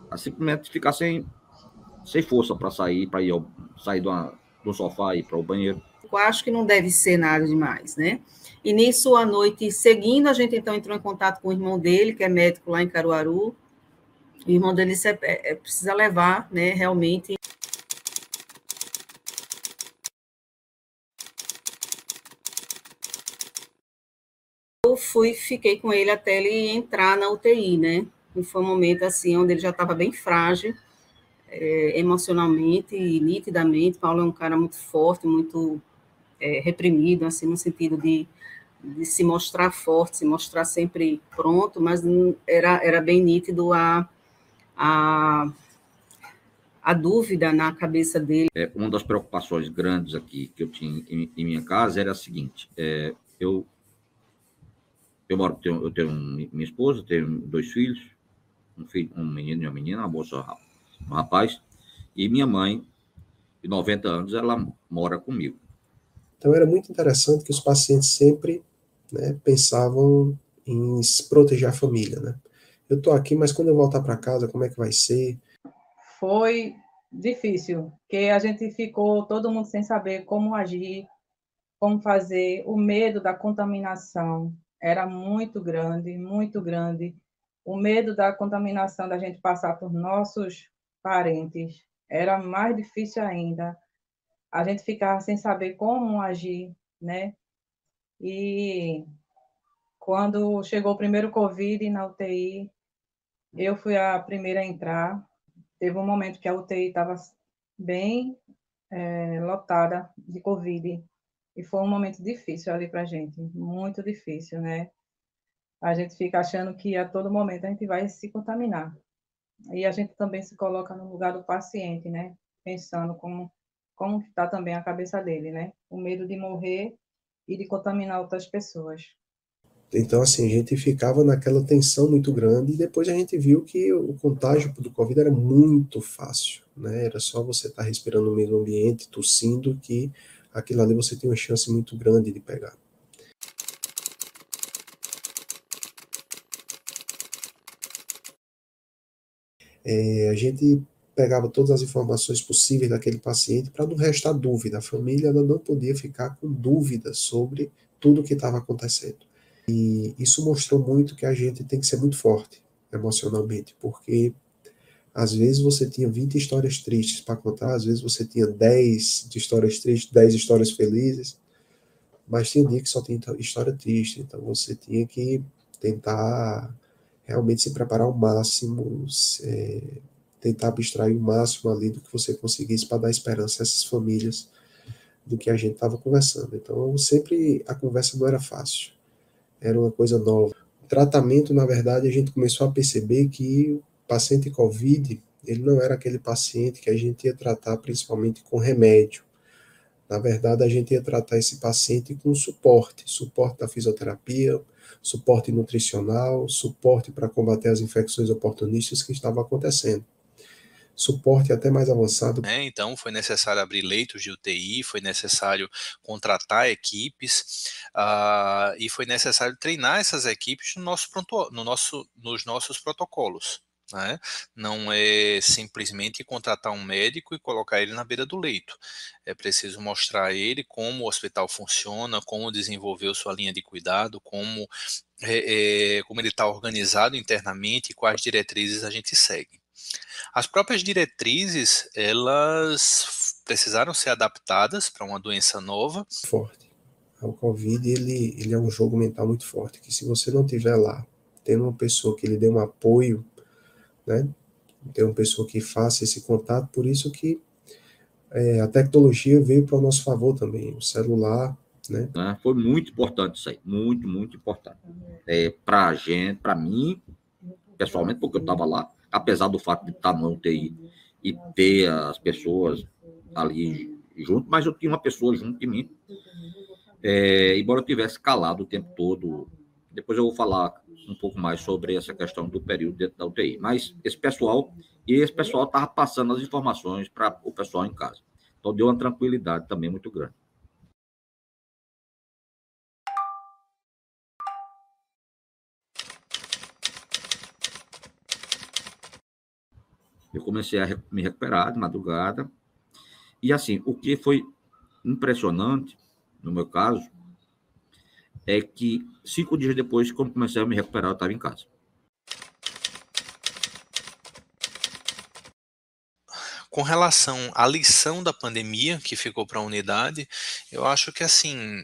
a simplesmente ficar sem força para sair, sair do sofá e ir para o banheiro. Eu acho que não deve ser nada demais, né? E nisso, à noite seguindo, a gente então entrou em contato com o irmão dele, que é médico lá em Caruaru. O irmão dele disse, precisa levar, né, realmente. Eu fiquei com ele até ele entrar na UTI, né? E foi um momento assim onde ele já estava bem frágil, emocionalmente e nitidamente. Paulo é um cara muito forte, muito reprimido, assim, no sentido de se mostrar forte, se mostrar sempre pronto, mas era bem nítido a, a dúvida na cabeça dele. Uma das preocupações grandes aqui que eu tinha em minha casa era a seguinte: eu tenho minha esposa, tenho 2 filhos, um menino e uma menina, uma moça, um rapaz, e minha mãe, de 90 anos, ela mora comigo. Então era muito interessante que os pacientes sempre, né, pensavam em se proteger a família, né? Eu estou aqui, mas quando eu voltar para casa, como é que vai ser? Foi difícil, porque a gente ficou todo mundo sem saber como agir, como fazer. O medo da contaminação era muito grande, muito grande. O medo da contaminação da gente passar por nossos parentes era mais difícil ainda. A gente ficava sem saber como agir, né? E quando chegou o primeiro Covid na UTI, eu fui a primeira a entrar. Teve um momento que a UTI estava bem lotada de Covid, e foi um momento difícil ali para a gente, muito difícil, né? A gente fica achando que a todo momento a gente vai se contaminar. E a gente também se coloca no lugar do paciente, né? Pensando como está também a cabeça dele, né? O medo de morrer e de contaminar outras pessoas. Então, assim, a gente ficava naquela tensão muito grande e depois a gente viu que o contágio do Covid era muito fácil, né? Era só você estar respirando no mesmo ambiente, tossindo, que aquilo ali você tem uma chance muito grande de pegar. A gente pegava todas as informações possíveis daquele paciente para não restar dúvida. A família ela não podia ficar com dúvidas sobre tudo o que estava acontecendo. E isso mostrou muito que a gente tem que ser muito forte emocionalmente, porque às vezes você tinha 20 histórias tristes para contar, às vezes você tinha 10 de histórias tristes, 10 histórias felizes, mas tinha dia que só tinha história triste, então você tinha que tentar realmente se preparar ao máximo, tentar abstrair o máximo ali do que você conseguisse para dar esperança a essas famílias do que a gente estava conversando. Então, sempre a conversa não era fácil, era uma coisa nova. O tratamento, na verdade, a gente começou a perceber que o paciente COVID, ele não era aquele paciente que a gente ia tratar principalmente com remédio. Na verdade, a gente ia tratar esse paciente com suporte da fisioterapia, suporte nutricional, suporte para combater as infecções oportunistas que estavam acontecendo. Suporte até mais avançado. Então, foi necessário abrir leitos de UTI, foi necessário contratar equipes, e foi necessário treinar essas equipes nos nossos protocolos. Né? Não é simplesmente contratar um médico e colocar ele na beira do leito. É preciso mostrar a ele como o hospital funciona, como desenvolveu sua linha de cuidado, como ele está organizado internamente e quais diretrizes a gente segue. As próprias diretrizes, elas precisaram ser adaptadas para uma doença nova. Forte. O COVID, ele é um jogo mental muito forte, que se você não tiver lá, tendo uma pessoa que lhe dê um apoio, né, ter uma pessoa que faça esse contato, por isso que a tecnologia veio para o nosso favor também, o celular, né. Foi muito importante isso aí, muito, muito importante. Para a gente, para mim, pessoalmente, porque eu estava lá, apesar do fato de estar no UTI e ter as pessoas ali junto, mas eu tinha uma pessoa junto de mim, embora eu tivesse calado o tempo todo. Depois eu vou falar um pouco mais sobre essa questão do período dentro da UTI, mas esse pessoal estava passando as informações para o pessoal em casa, então deu uma tranquilidade também muito grande. Eu comecei a me recuperar de madrugada. E, assim, o que foi impressionante, no meu caso, é que 5 dias depois, quando comecei a me recuperar, eu estava em casa. Com relação à lição da pandemia que ficou para a unidade, eu acho que assim,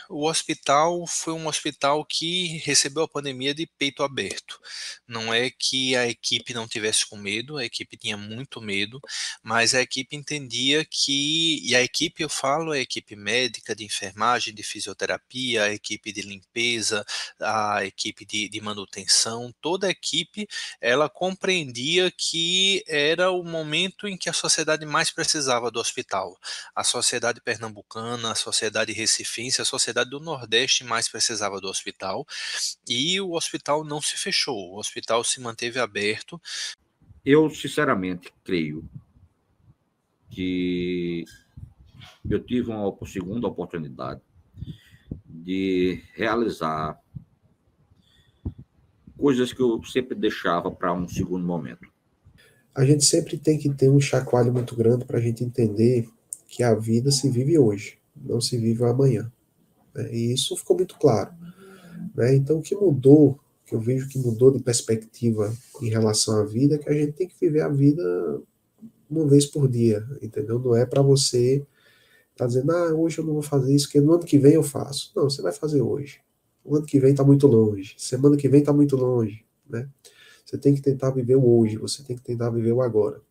o hospital foi um hospital que recebeu a pandemia de peito aberto. Não é que a equipe não tivesse com medo, a equipe tinha muito medo, mas a equipe entendia que, e a equipe eu falo, a equipe médica, de enfermagem, de fisioterapia, a equipe de limpeza, a equipe de manutenção, toda a equipe, ela compreendia que era o momento em que a sociedade mais precisava do hospital. A sociedade pernambucana, a sociedade recifense, a sociedade do Nordeste mais precisava do hospital, e o hospital não se fechou, o hospital se manteve aberto. Eu, sinceramente, creio que eu tive uma segunda oportunidade de realizar coisas que eu sempre deixava para um segundo momento. A gente sempre tem que ter um chacoalho muito grande para a gente entender que a vida se vive hoje, não se vive amanhã. Né? E isso ficou muito claro. Né? Então, o que mudou, que eu vejo que mudou de perspectiva em relação à vida, é que a gente tem que viver a vida uma vez por dia, entendeu? Não é para você estar dizendo, hoje eu não vou fazer isso, porque no ano que vem eu faço. Não, você vai fazer hoje. O ano que vem está muito longe. Semana que vem está muito longe. Né? Você tem que tentar viver o hoje, você tem que tentar viver o agora.